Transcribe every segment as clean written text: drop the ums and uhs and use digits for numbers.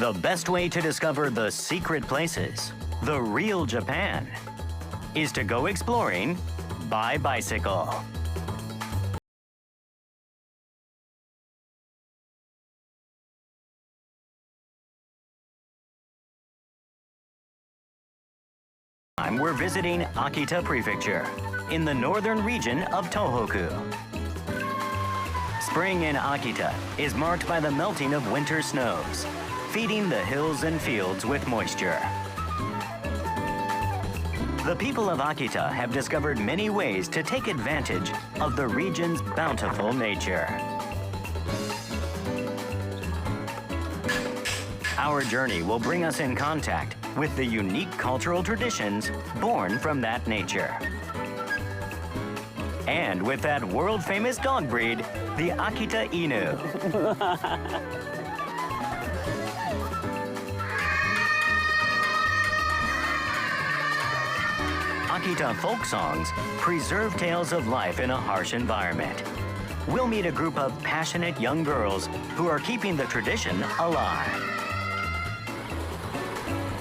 The best way to discover the secret places, the real Japan, is to go exploring by bicycle. We're visiting Akita Prefecture in the northern region of Tohoku. Spring in Akita is marked by the melting of winter snows, feeding the hills and fields with moisture. The people of Akita have discovered many ways to take advantage of the region's bountiful nature. Our journey will bring us in contact with the unique cultural traditions born from that nature. And with that world-famous dog breed, the Akita Inu. Akita folk songs preserve tales of life in a harsh environment. We'll meet a group of passionate young girls who are keeping the tradition alive.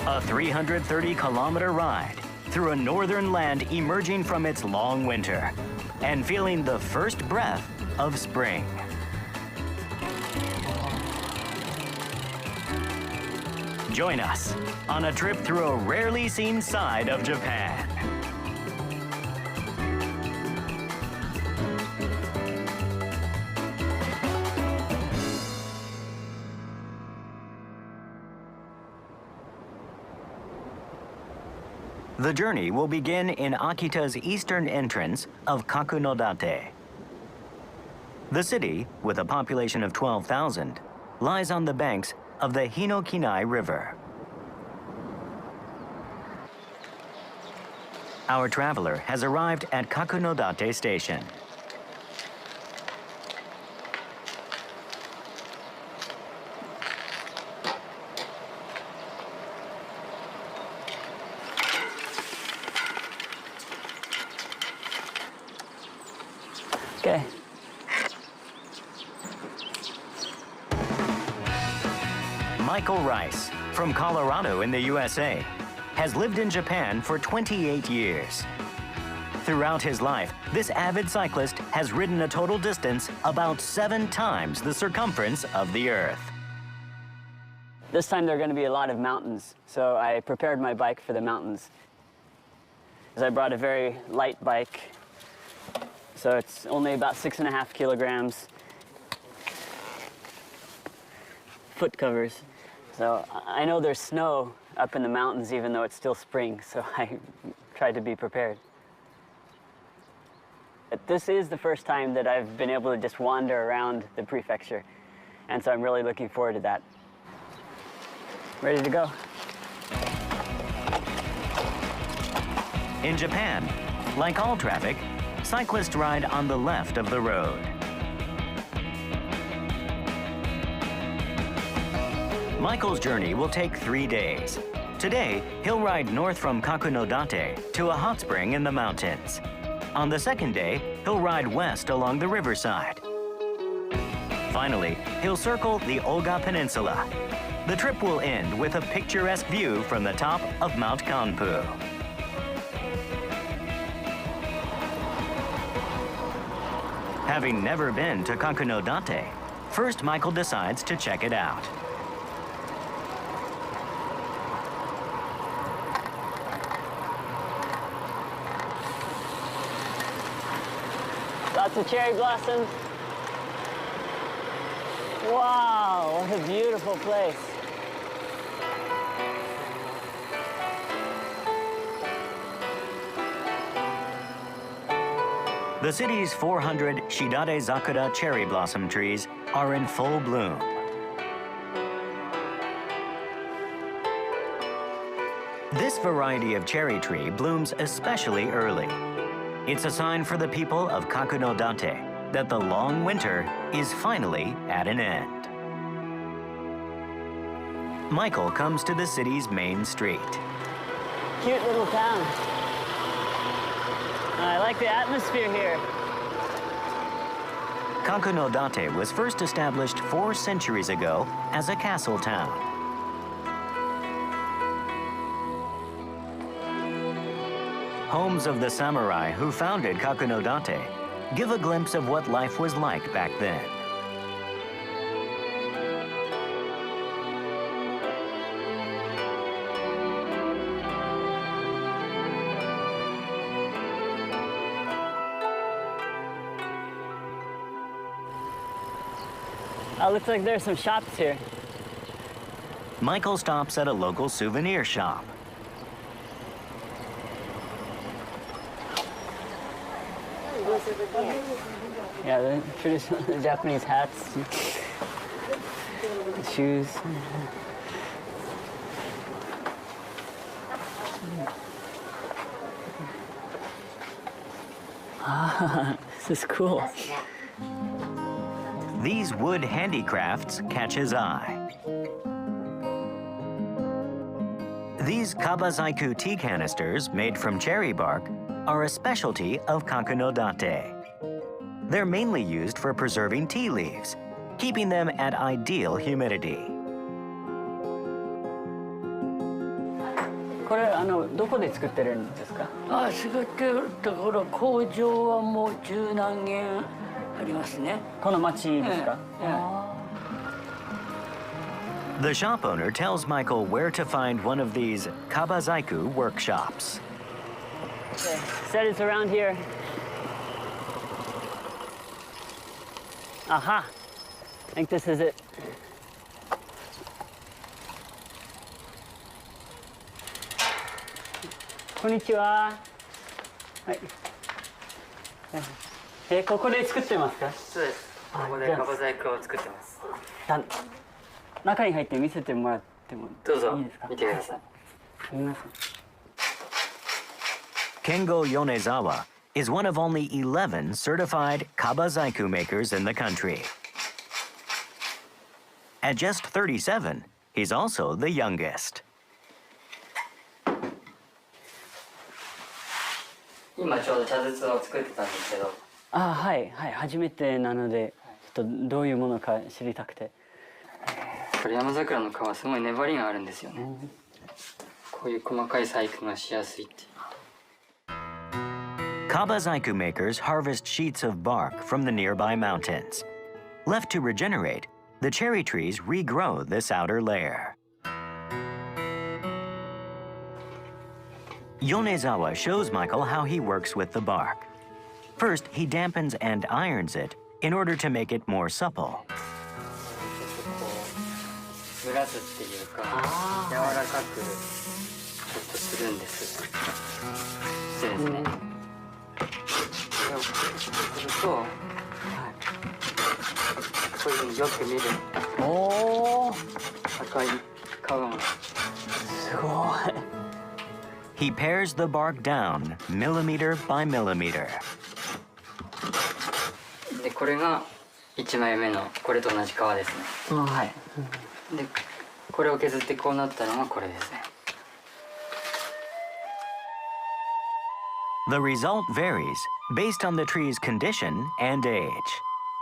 A 330-kilometer ride through a northern land emerging from its long winter and feeling the first breath of spring. Join us on a trip through a rarely seen side of Japan. The journey will begin in Akita's eastern entrance of Kakunodate. The city, with a population of 12,000, lies on the banks of the Hinokinai River. Our traveler has arrived at Kakunodate Station. Okay. Michael Rice, from Colorado in the USA, has lived in Japan for 28 years. Throughout his life, this avid cyclist has ridden a total distance about 7 times the circumference of the Earth. This time there are going to be a lot of mountains, so I prepared my bike for the mountains. I brought a very light bike, so it's only about 6.5 kilograms. Foot covers. So I know there's snow up in the mountains even though it's still spring, so I tried to be prepared. But this is the first time that I've been able to just wander around the prefecture, and so I'm really looking forward to that. Ready to go. In Japan, like all traffic, cyclists ride on the left of the road. Michael's journey will take 3 days. Today, he'll ride north from Kakunodate to a hot spring in the mountains. On the second day, he'll ride west along the riverside. Finally, he'll circle the Oga Peninsula. The trip will end with a picturesque view from the top of Mount Kanpu. Having never been to Kakunodate, first Michael decides to check it out. Lots of cherry blossoms. Wow, what a beautiful place. The city's 400 Shidare-zakura cherry blossom trees are in full bloom. This variety of cherry tree blooms especially early. It's a sign for the people of Kakunodate that the long winter is finally at an end. Michael comes to the city's main street. Cute little town. I like the atmosphere here. Kakunodate was first established 4 centuries ago as a castle town. homes of the samurai who founded Kakunodate, give a glimpse of what life was like back then. Looks like there's some shops here. Michael stops at a local souvenir shop. Yeah, the traditional Japanese hats, shoes. Ah, this is cool. These wood handicrafts catch his eye. These kabazaiku tea canisters made from cherry bark are a specialty of Kakunodate. They're mainly used for preserving tea leaves, keeping them at ideal humidity. これどこで作ってるんですか？作ってるところ工場はもう十何軒ありますね。この町ですか？The shop owner tells Michael where to find one of these kabazaiku workshops. Said it's around here. Aha! I think this is it. Konnichiwa. はい。ここで作ってますか？そうです。ここでカバ細工を作ってます。中に入って見せてもらってもいいですか？どうぞ見てください。すみません。Kengo Yonezawa is one of only 11 certified kabazaiku makers in the country. At just 37, he's also the youngest. 今ちょうど茶筒を作ってたんですけど。はいはい、初めてなのでちょっとどういうものか知りたくて。これ山桜の皮すごい粘りがあるんですよね。こういう細かい細工がしやすいっていう。Kabazaiku makers harvest sheets of bark from the nearby mountains. Left to regenerate, the cherry trees regrow this outer layer. Yonezawa shows Michael how he works with the bark. First, he dampens and irons it in order to make it more supple. 蒸らすっていうか柔らかくちょっとするんです。でですね。これをすると、こういうふうによく見る赤い皮が。すごい。He pares the bark down millimeter by millimeter. でこれが1枚目のこれと同じ皮ですね。はい。でこれを削ってこうなったのがこれですね。The result varies based on the tree's condition and age.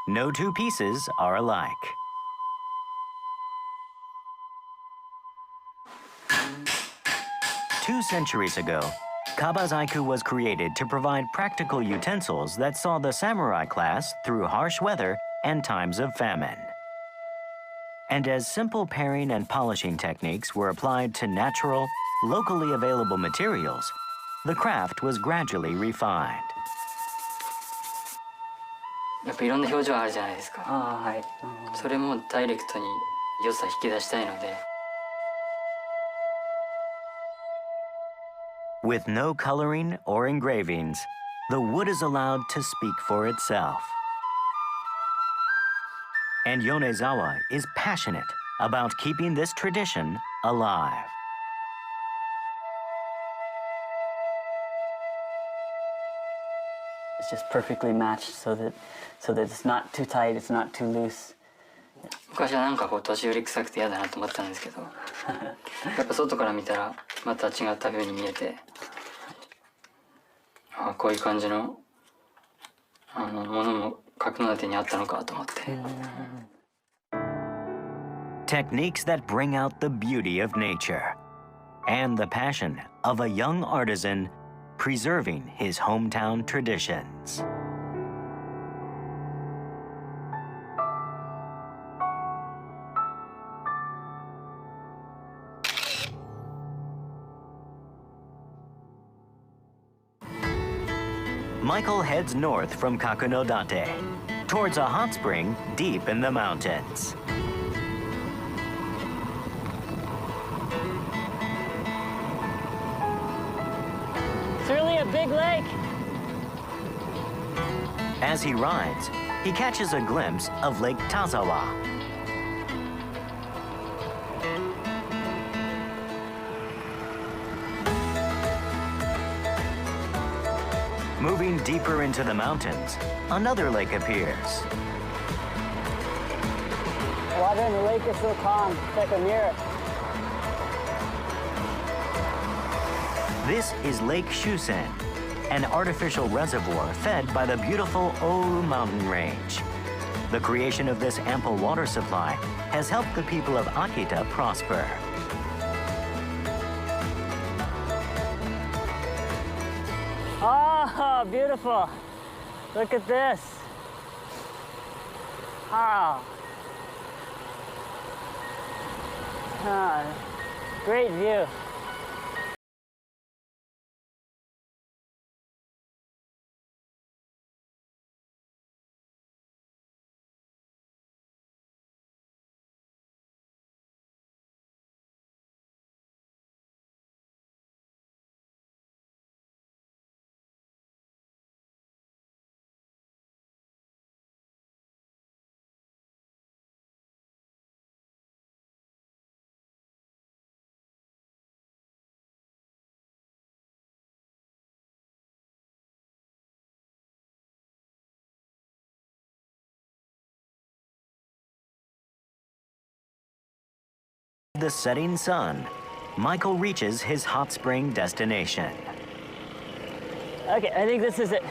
No two pieces are alike. Two centuries ago, kabazaiku was created to provide practical utensils that saw the samurai class through harsh weather and times of famine. And as simple paring and polishing techniques were applied to natural, locally available materials, the craft was gradually refined. やっぱいろんな表情あるじゃないですか。はい。それもダイレクトに良さ引き出したいので。With no coloring or engravings, the wood is allowed to speak for itself. And Yonezawa is passionate about keeping this tradition alive. It's just perfectly matched so that it's not too tight, it's not too loose. 昔はなんかこう年寄り臭くて嫌だなと思ったんですけど、やっぱ外から見たらまた違った風に見えて、こういう感じのものも角館にあったのかと思って。Techniques that bring out the beauty of nature and the passion of a young artisan preserving his hometown traditions. Michael heads north from Kakunodate towards a hot spring deep in the mountains. It's really a big lake. As he rides, he catches a glimpse of Lake Tazawa. Moving deeper into the mountains, another lake appears. The water in the lake is so calm, it's like a mirror. This is Lake Shusen, an artificial reservoir fed by the beautiful Oulu mountain range. The creation of this ample water supply has helped the people of Akita prosper. Oh, beautiful. Look at this. Wow. Ah, great view. The setting sun, Michael reaches his hot spring destination. Okay, I think this is it.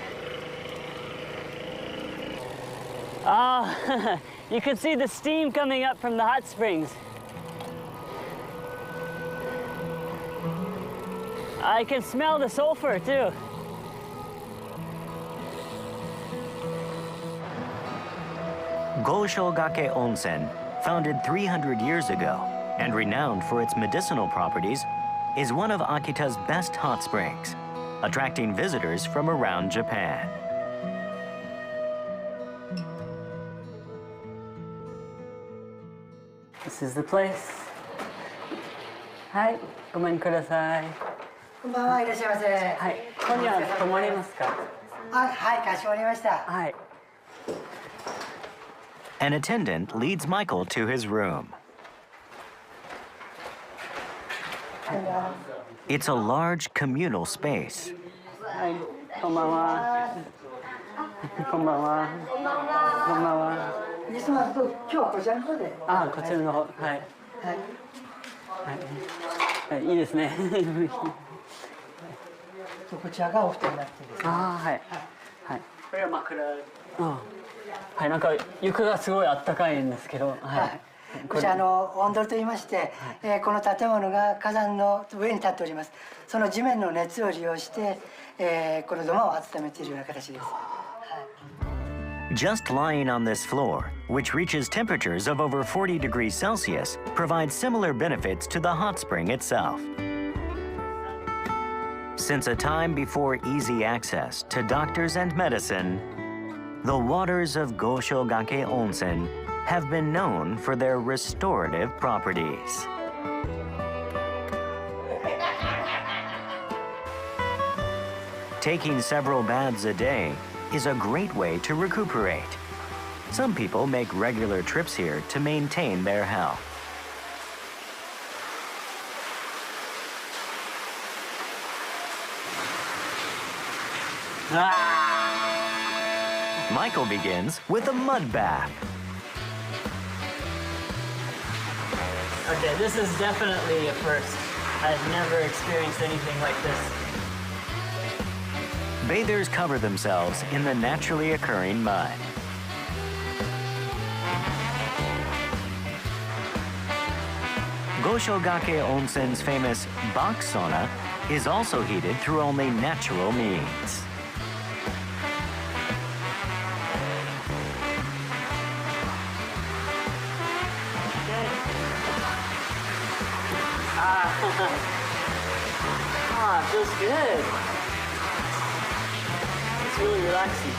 Oh, you can see the steam coming up from the hot springs. I can smell the sulfur too. Goshogake Onsen, founded 300 years ago and renowned for its medicinal properties, is one of Akita's best hot springs, attracting visitors from around Japan. This is the place. Hi, ごめんください。こんばんはいらっしゃいませ。はい、今夜泊まりますか？はい、かしこまりました。はい。An attendant leads Michael to his room. It's a large communal space. はい、こんばんは。こんばんは。こんばんは。こんばんは。西村と今日はこちらの方で。あ、こちらの方、はい。はい。はい、いいですね。こちらがお布団になってですね。ああ、はい。はい。これは枕。うん。はい、なんか床がすごいあったかいんですけど、はい。こちらオンドルと言いまして、この建物が火山の上に立っております。その地面の熱を利用して、この土間を温めているような形です。Just lying on this floor, which reaches temperatures of over 40 degrees Celsius, provides similar benefits to the hot spring itself. Since a time before easy access to doctors and medicine, the waters of Goshogake Onsen have been known for their restorative properties. Taking several baths a day is a great way to recuperate. Some people make regular trips here to maintain their health. Michael begins with a mud bath. Okay, this is definitely a first. I've never experienced anything like this. Bathers cover themselves in the naturally occurring mud. Goshogake Onsen's famous box sauna is also heated through only natural means. Ah, it feels good. It's really relaxing.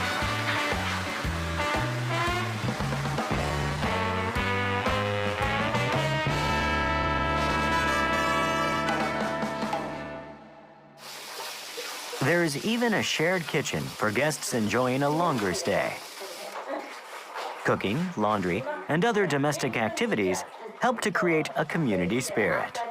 There is even a shared kitchen for guests enjoying a longer stay. Cooking, laundry, and other domestic activities help to create a community spirit.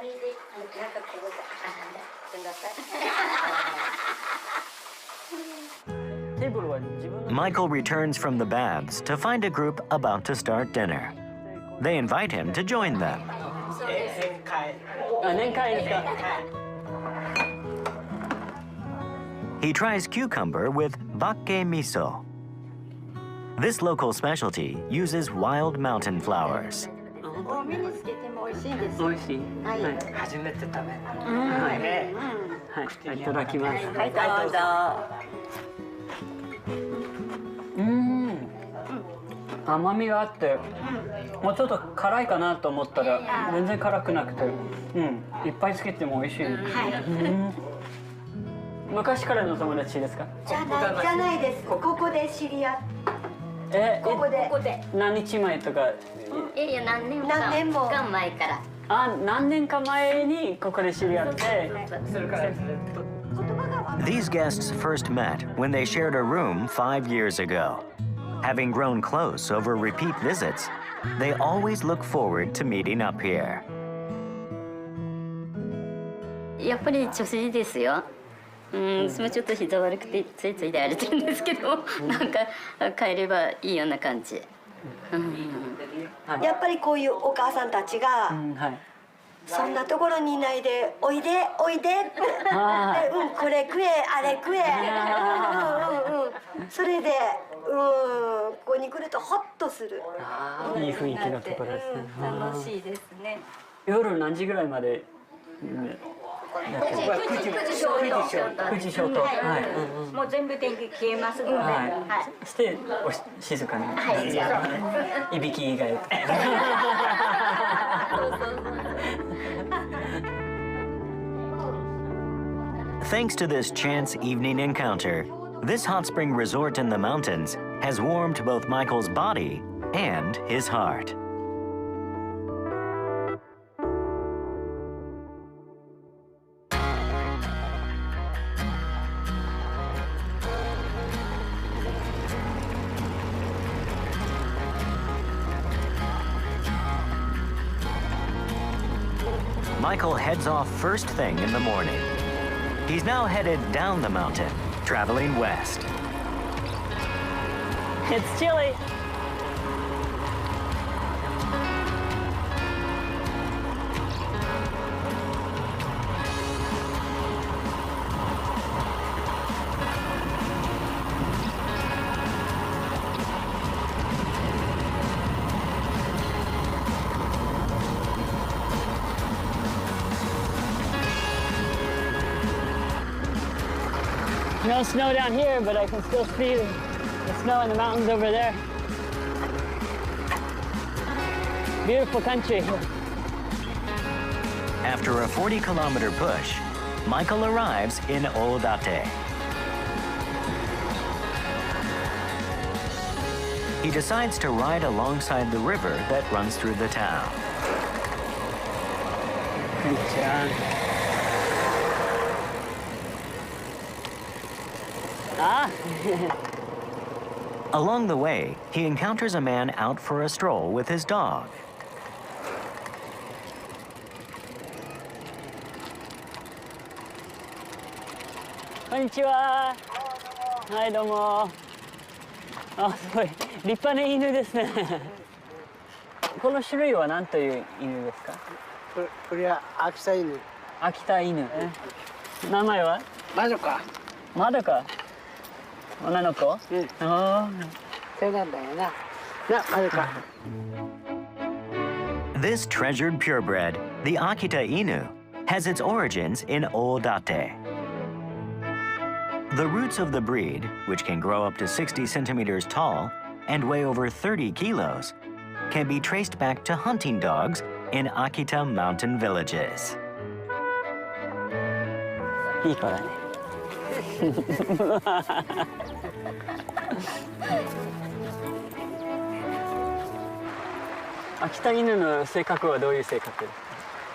Michael returns from the baths to find a group about to start dinner. They invite him to join them. He tries cucumber with bakke miso. This local specialty uses wild mountain flowers. 多めにつけても美味しいです。美味しい。はい。はい。初めて食べた。はい。はい。いただきます。はい、どうぞ。甘みがあって、もうちょっと辛いかなと思ったら全然辛くなくて、いっぱいつけても美味しい。昔からの友達ですか？じゃないです。ここで知り合って。ここで。何日前とか？いやいや何年も間前から。あ、何年か前にここで知り合って。These guests first met when they shared a room 5 years ago. Having grown close over repeat visits, they always look forward to meeting up here. やっぱり女性ですよ。私もちょっと膝悪くてついついで荒れてるんですけど、なんか帰ればいいような感じ。やっぱりこういうお母さんたちが、そんなところにいないでおいでおいでこれ食えあれ食えそれでここに来るとホッとする。いい雰囲気のところですね。楽しいですね。夜何時ぐらいまで9時ショート。もう全部電気消えますので、して静かにいびき以外。Thanks to this chance evening encounter, this hot spring resort in the mountains has warmed both Michael's body and his heart. Michael heads off first thing in the morning. He's now headed down the mountain, traveling west. It's chilly. No snow down here, but I can still see the snow in the mountains over there. Beautiful country. After a 40-kilometer push, Michael arrives in Odate. He decides to ride alongside the river that runs through the town. Along the way, he encounters a man out for a stroll with his dog. Konnichiwa. Hi, どうも。あ、すごい立派な犬ですね。この種類は何という犬ですか？これは秋田犬。秋田犬。名前は？まどか。まどか。女の子？ああ。そうなんだよな。な、まどか。This treasured purebred, the Akita Inu, has its origins in Odate. The roots of the breed, which can grow up to 60 centimeters tall and weigh over 30 kilos, can be traced back to hunting dogs in Akita mountain villages. いい子だね。秋田犬の性格はどういう性格？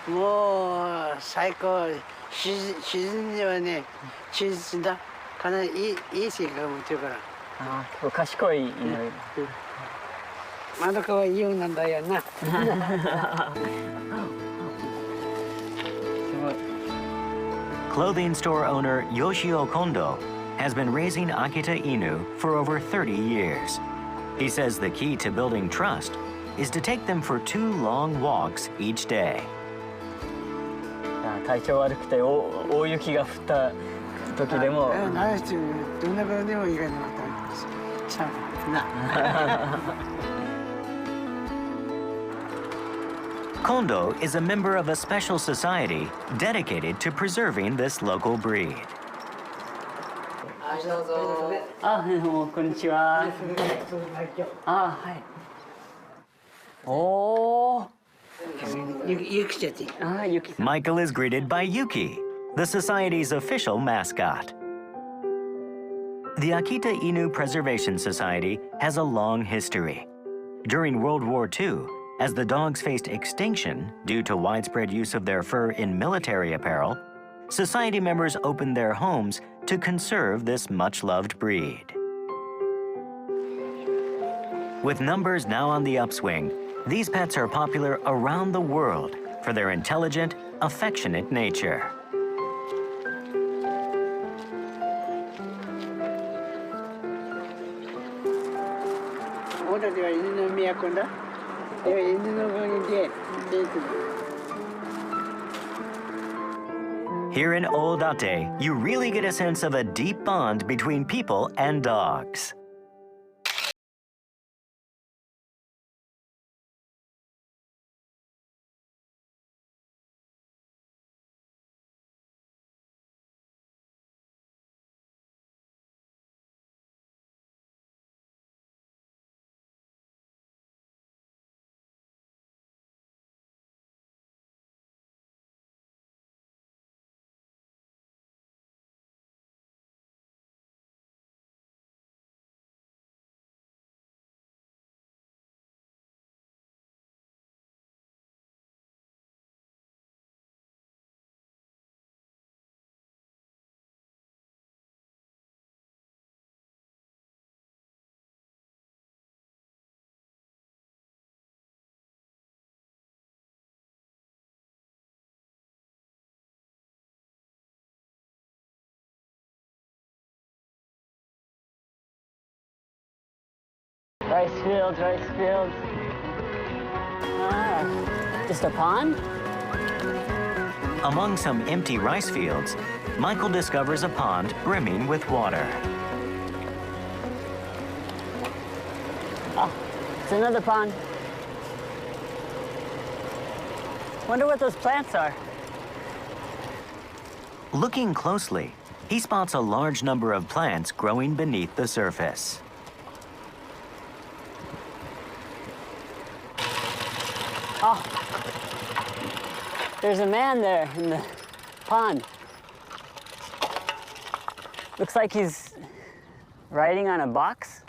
もう最高。自然にはね、忠実だ。かなりいい性格を持ってるから。ああ、賢い犬。まどかはいいようなんだよな。Clothing store owner Yoshio Kondo has been raising Akita Inu for over 30 years. He says the key to building trust is to take them for 2 long walks each day. 体調悪くて大雪が降った時でも。何してどんなことでもいいからな。ちゃうな。Kondo is a member of a special society dedicated to preserving this local breed. あ、こんにちは。あ、はい。おお。雪ちゃって。あ、雪。Michael is greeted by Yuki, the society's official mascot. The Akita Inu Preservation Society has a long history. During World War II, as the dogs faced extinction due to widespread use of their fur in military apparel, society members opened their homes to conserve this much-loved breed. With numbers now on the upswing, these pets are popular around the world for their intelligent, affectionate nature. Here in Odate, you really get a sense of a deep bond between people and dogs. Rice fields, rice fields. Ah, just a pond? Among some empty rice fields, Michael discovers a pond brimming with water. Ah, it's another pond. Wonder what those plants are. Looking closely, he spots a large number of plants growing beneath the surface. Oh, there's a man there in the pond. Looks like he's riding on a box.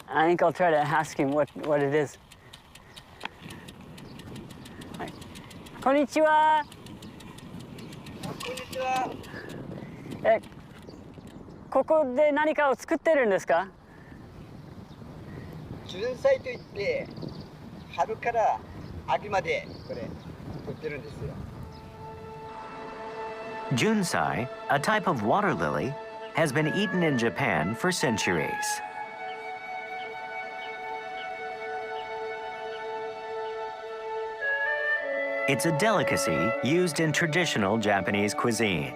I think I'll try to ask him what it is. Hi. Konnichiwa. Konnichiwa. ここで何かを作ってるんですか？純菜といって春から秋までこれ取ってるんですよ。Junsai, a type of water lily, has been eaten in Japan for centuries. It's a delicacy used in traditional Japanese cuisine.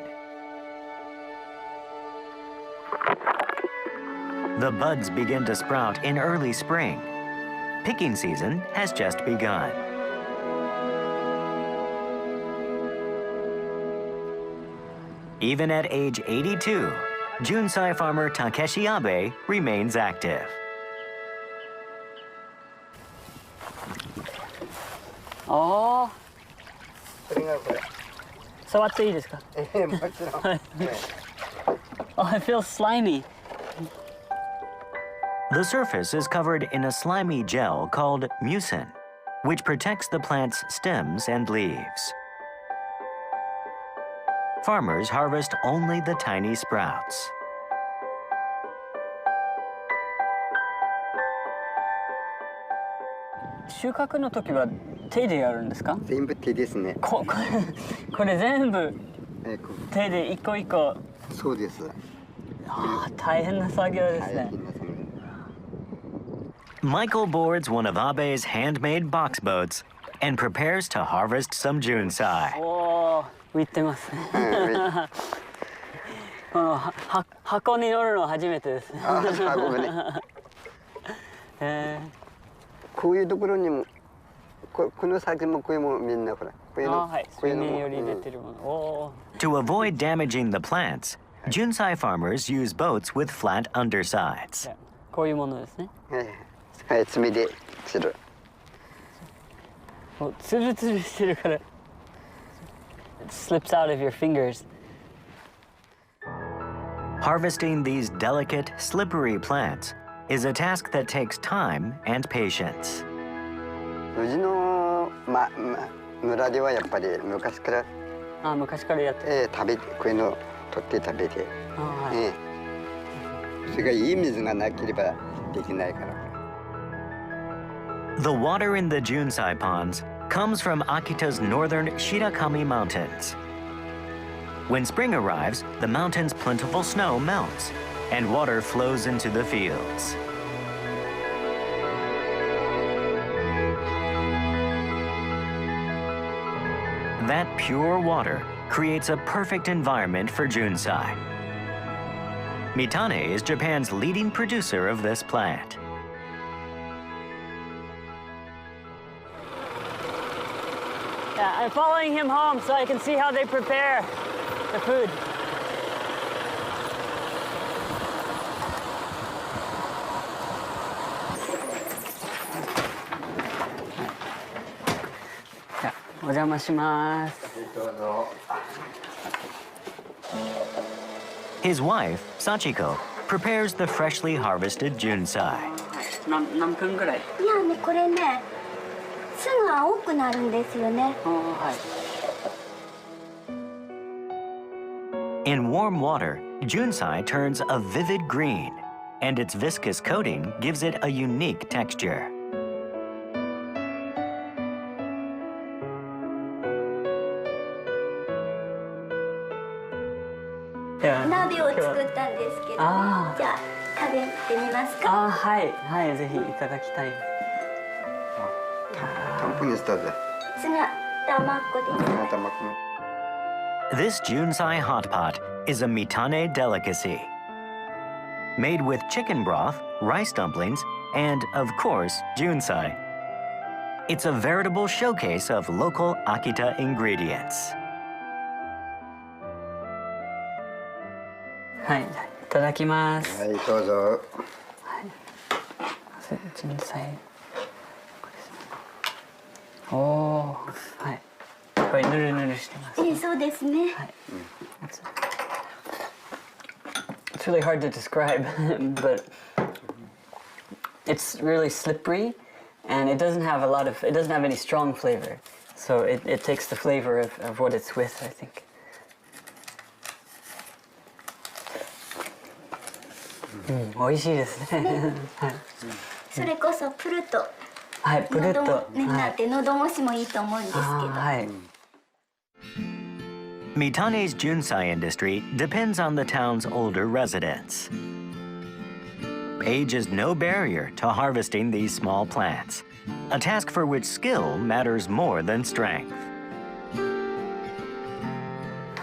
The buds begin to sprout in early spring. Picking season has just begun. Even at age 82, Junsai farmer Takeshi Abe remains active. Oh, それがこれ。触っていいですか？もちろん。ね Oh, it feels slimy. The surface is covered in a slimy gel called mucin, which protects the plant's stems and leaves. Farmers harvest only the tiny sprouts. Shūkaku 収穫の時は手でやるんですか？全部手ですね。これ全部こ手で一個一個。そうです。ああ、大変な作業ですね。大変な作業。 Michael boards one of Abe's handmade box boats and prepares to harvest some junsai. おお、浮いてますね。この箱に乗るの初めてですね。あ、ごめんね。こういうところにも、この先もこういうもみんなほら。こういうの、はい、水面より出てるもの。おー。To avoid damaging the plants, junsai farmers use boats with flat undersides. こういうものですね。はい、爪でつる。ツルツルしてるから。It slips out of your fingers. Harvesting these delicate, slippery plants is a task that takes time and patience. うちの、村ではやっぱり昔から、昔からやってる。食べて、こういうの取って食べて。それがいい水がなければできないから。 The water in the junsai ponds comes from Akita's northern Shirakami Mountains. When spring arrives, the mountain's plentiful snow melts, and water flows into the fields. That pure water creates a perfect environment for junsai. Mitane is Japan's leading producer of this plant. Yeah, I'm following him home so I can see how they prepare the food. Yeah, お邪魔します。His wife, Sachiko, prepares the freshly harvested junsai. 何分ぐらい？いやね、これね、巣が青くなるんですよね。はい。 In warm water, junsai turns a vivid green, and its viscous coating gives it a unique texture. Yeah. 鍋を作ったんですけど、じゃあ食べてみますか。はい、はい、ぜひいただきたい。タンポンにしたぜ。ツナ卵です。卵。 This junsai hot pot is a Mitane delicacy. Made with chicken broth, rice dumplings, and, of course, junsai. It's a veritable showcase of local Akita ingredients. はい、いただきます。はい、どうぞ。ジュンサイ。おお、はい。これぬるぬるしてます。そうですね。はい。It's really hard to describe, but it's really slippery, and it doesn't have any strong flavor. So it takes the flavor of what it's with, I think. 美味しいですね。はい。それこそプルと。はい、プルッと。なって喉越しもいいと思うんですけど。はい。 Mitane's junsai industry depends on the town's older residents. Age is no barrier to harvesting these small plants, a task for which skill matters more than strength.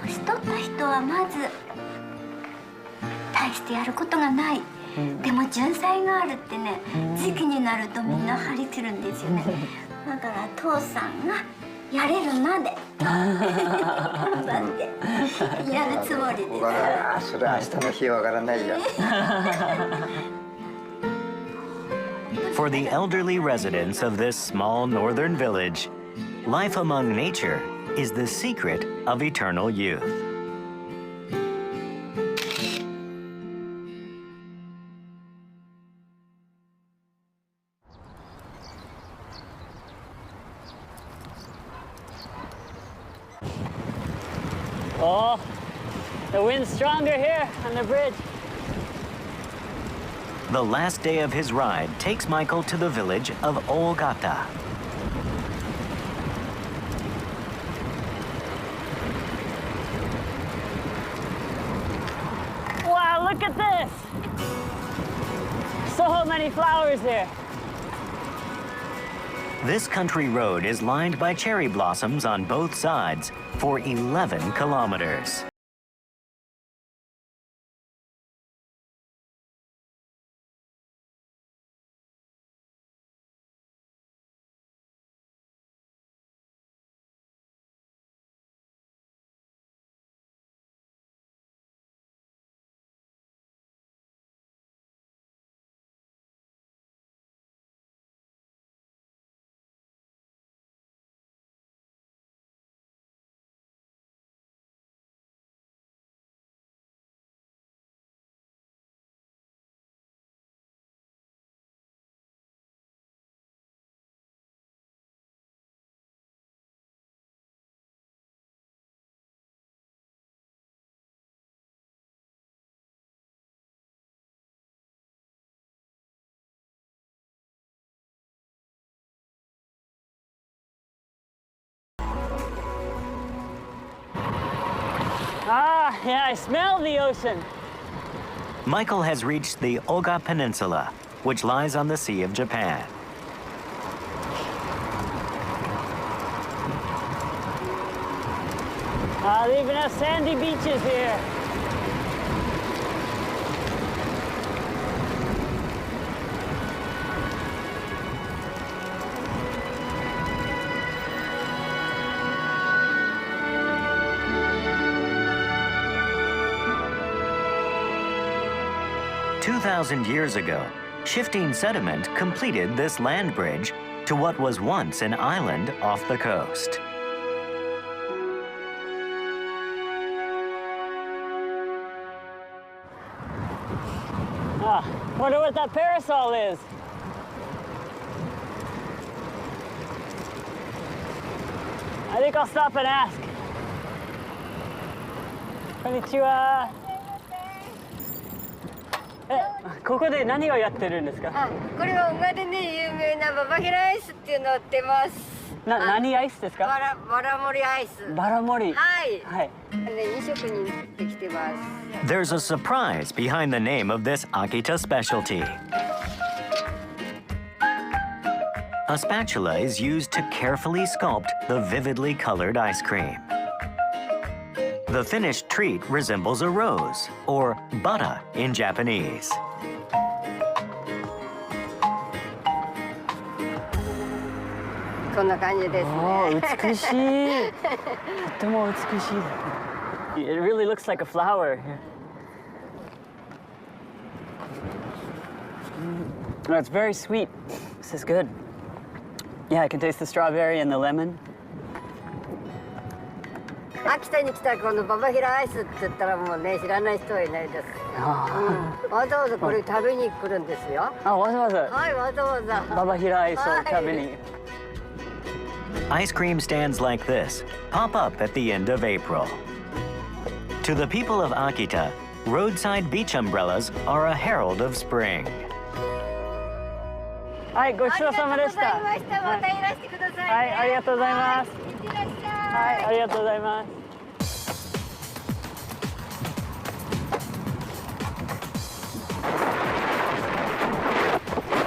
年取った人はまず大してやることがない。でもジュンサイがあるってね、時期になるとみんな張り切るんですよね。だから父さんがやれるなで頑張ってやるつもりです。わあ、それは明日の日はわからないよ。For the elderly residents of this small northern village, life among nature is the secret of eternal youth. Oh, the wind's stronger here on the bridge. The last day of his ride takes Michael to the village of Oogata. Wow, look at this! So many flowers here. This country road is lined by cherry blossoms on both sides for 11 kilometers. Ah, yeah, I smell the ocean. Michael has reached the Oga Peninsula, which lies on the Sea of Japan. They even have sandy beaches here. "2,000 years ago, shifting sediment completed this land bridge to what was once an island off the coast. Ah, wonder what that parasol is. I think I'll stop and ask. Konnichiwa. ここで何をやってるんですか？これは小川でね有名なババヘラアイスっていうのを売ってます。何アイスですか？バラ盛りアイス。バラ盛り。はい。はい。飲食にできてます。There's a surprise behind the name of this Akita specialty. A spatula is used to carefully sculpt the vividly colored ice cream. The finished treat resembles a rose, or butta in Japanese. It really looks like a flower. Oh, it's very sweet. This is good. Yeah, I can taste the strawberry and the lemon. 秋田に来たらこのババヘラアイスって言ったらもうね知らない人はいないです。わざわざこれ食べに来るんですよ。あ、わざわざ。はい、わざわざ。ババヘラアイスを食べに。Ice cream stands like this pop up at the end of April. To the people of Akita, roadside beach umbrellas are a herald of spring. はい、ごちそうさまでした。またいらしてくださいね。はい、ありがとうございます。いってらっしゃい。はい、ありがとうございます。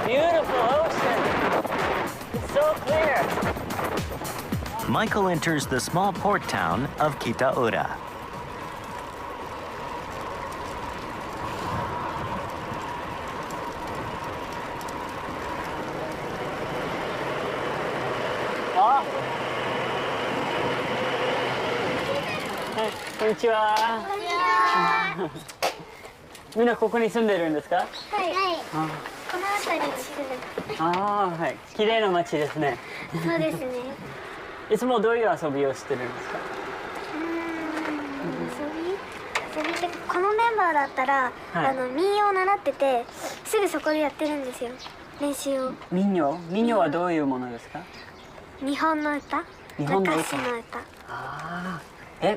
Beautiful ocean. It's so clear. Michael enters the small port town of Kitaura. こんにちは。みんなここに住んでるんですか？はい。この辺りに住んでます。ああ、はい。綺麗な街ですね。そうですね。いつもどういう遊びをしてるんですか？遊びってこのメンバーだったら、はい、民謡を習っててすぐそこでやってるんですよ。練習を。民謡はどういうものですか？日本の歌。日本の歌。昔の歌。ああ、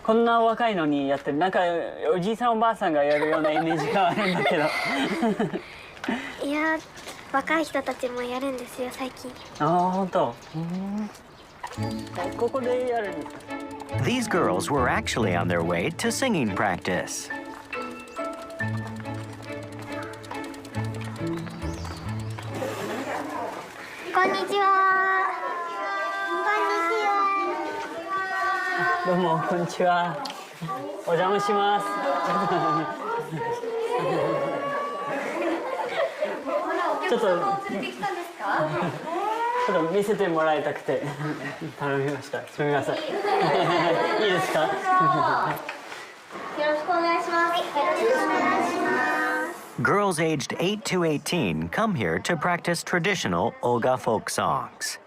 こんな若いのにやってる。なんかおじいさんおばあさんがやるようなイメージがあるんだけど。いや、若い人たちもやるんですよ最近。ああ、本当。ここでやるんですか？These girls were actually on their way to singing practice. こんにちは。どうも、こんにちは。お邪魔します。ちょっと見せてもらいたくて頼みました。すみません。いいですか？よろしくお願いします。よろしくお願いします。 Girls aged 8 to 18 come here to practice traditional Oga folk songs.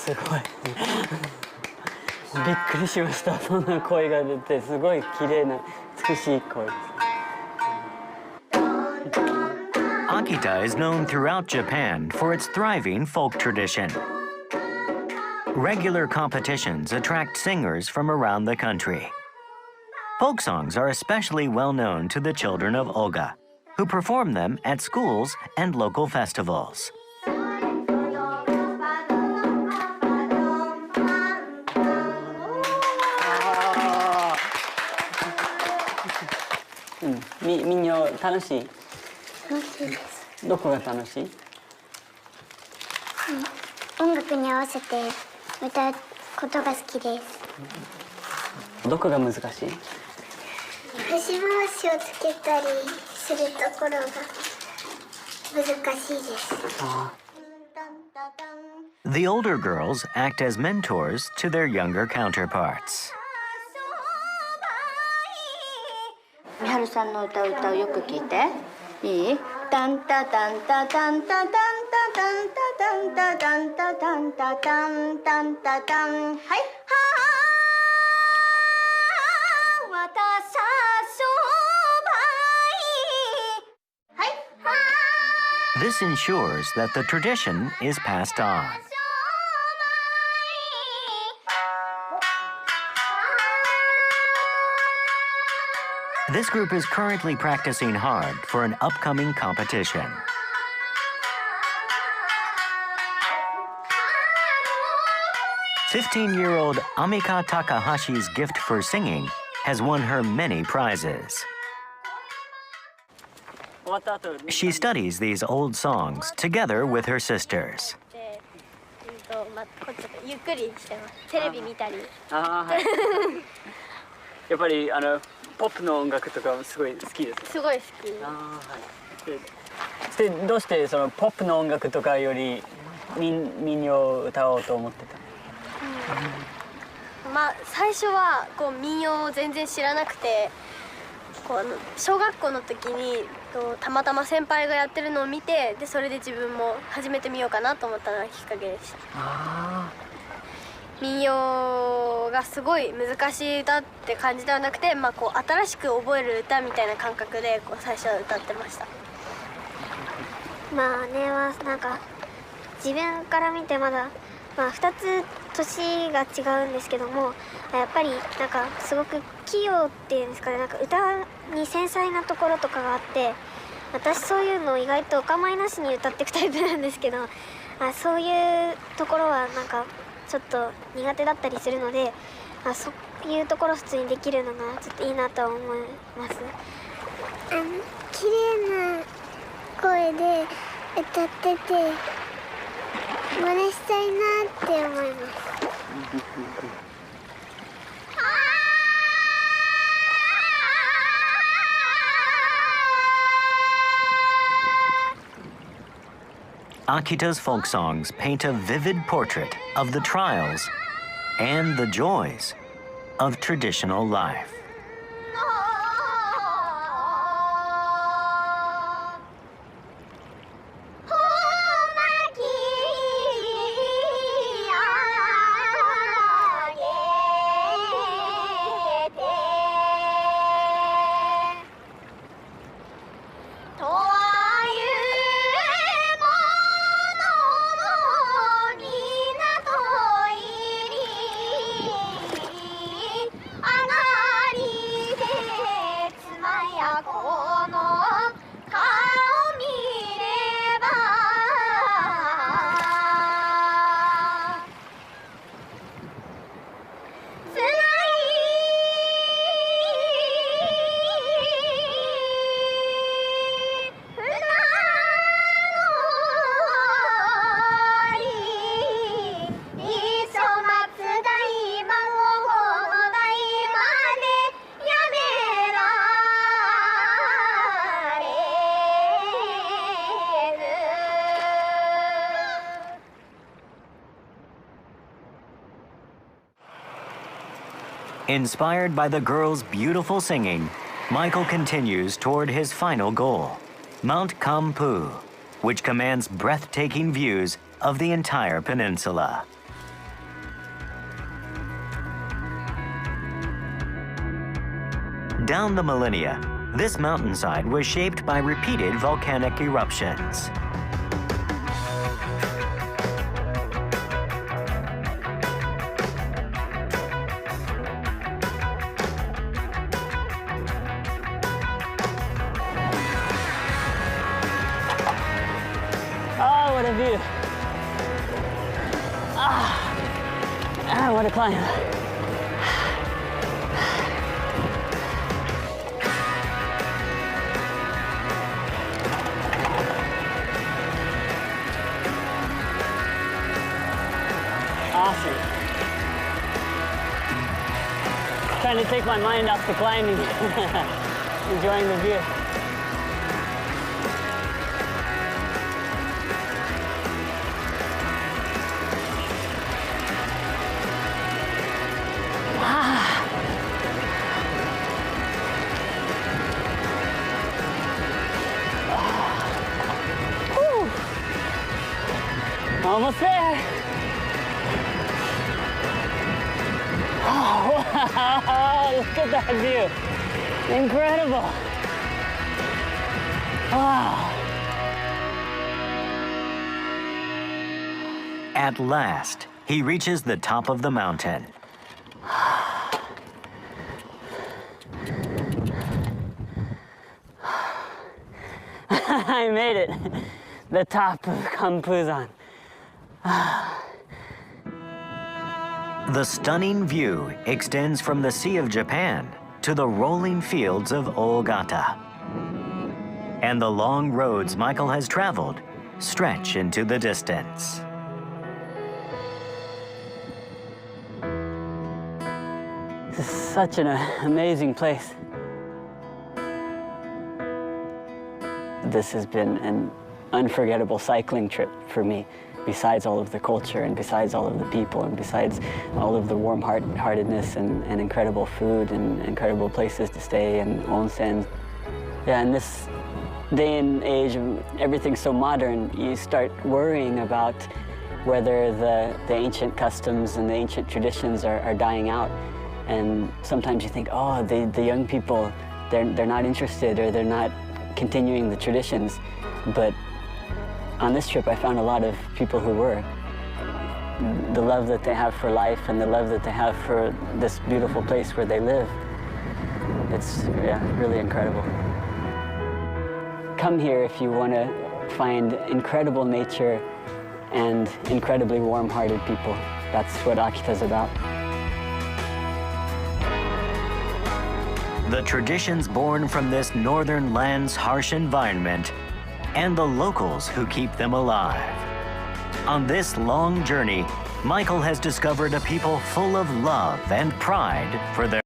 すごい。びっくりしました。そんな声が出て、すごい綺麗な美しい声です。Akita is known throughout Japan for its thriving folk tradition. Regular competitions attract singers from around the country. Folk songs are especially well known to the children of Oga, who perform them at schools and local festivals. Minyo, 楽しい？楽しいです。どこが楽しい？音楽に合わせて歌うことが好きです。どこが難しい？節回しをつけたりするところが難しいです。The older girls act as mentors to their younger counterparts. みはるさんの歌をよく聞いて。いい？タンタタンタタンタタンタタンタタンタタンタタンタンタタン。はい。はあ、わたさそばい。はい。はあ。This ensures that the tradition is passed on. This group is currently practicing hard for an upcoming competition. "15-year-old Amika Takahashi's gift for singing has won her many prizes. She studies these old songs together with her sisters. ゆっくりしてます。テレビ見たり。はい。やっぱりポップの音楽とかすごい好きです。すごい好き。はい。どうしてそのポップの音楽とかより民謡を歌おうと思ってた？まあ最初はこう民謡を全然知らなくて、こう小学校の時にたまたま先輩がやってるのを見て、でそれで自分も始めてみようかなと思ったのがきっかけでした。民謡がすごい難しい歌って感じではなくて、まあ、こう新しく覚える歌みたいな感覚でこう最初は歌ってました。まあ姉はなんか自分から見てまだ、まあ、2つ年が違うんですけども、やっぱりなんかすごく器用っていうんですかね、なんか歌に繊細なところとかがあって、私そういうのを意外とお構いなしに歌っていくタイプなんですけど、そういうところはなんかちょっと苦手だったりするので、そういうところ普通にできるのがちょっといいなとは思います。綺麗な声で歌ってて真似したいなって思います。Akita's folk songs paint a vivid portrait of the trials and the joys of traditional life. Inspired by the girls' beautiful singing, Michael continues toward his final goal, Mount Kampu, which commands breathtaking views of the entire peninsula. Down the millennia, this mountainside was shaped by repeated volcanic eruptions. What a view. What a climb. Awesome. Trying to take my mind off the climbing. Enjoying the view. Almost there. Oh, wow, look at that view. Incredible. Wow. At last, he reaches the top of the mountain. I made it. The top of Kampuzan. The stunning view extends from the Sea of Japan to the rolling fields of Oogata. And the long roads Michael has traveled stretch into the distance. This is such an amazing place. This has been an unforgettable cycling trip for me, besides all of the culture and besides all of the people and besides all of the warm-heartedness and incredible food and incredible places to stay and onsen. Yeah, in this day and age, everything's so modern, you start worrying about whether the ancient customs and the ancient traditions are dying out. And sometimes you think, oh, the young people, they're not interested or they're not continuing the traditions. But on this trip, I found a lot of people who were. The love that they have for life and the love that they have for this beautiful place where they live, it's really incredible. Come here if you want to find incredible nature and incredibly warm-hearted people. That's what Akita's about. The traditions born from this northern land's harsh environment and the locals who keep them alive. On this long journey, Michael has discovered a people full of love and pride for their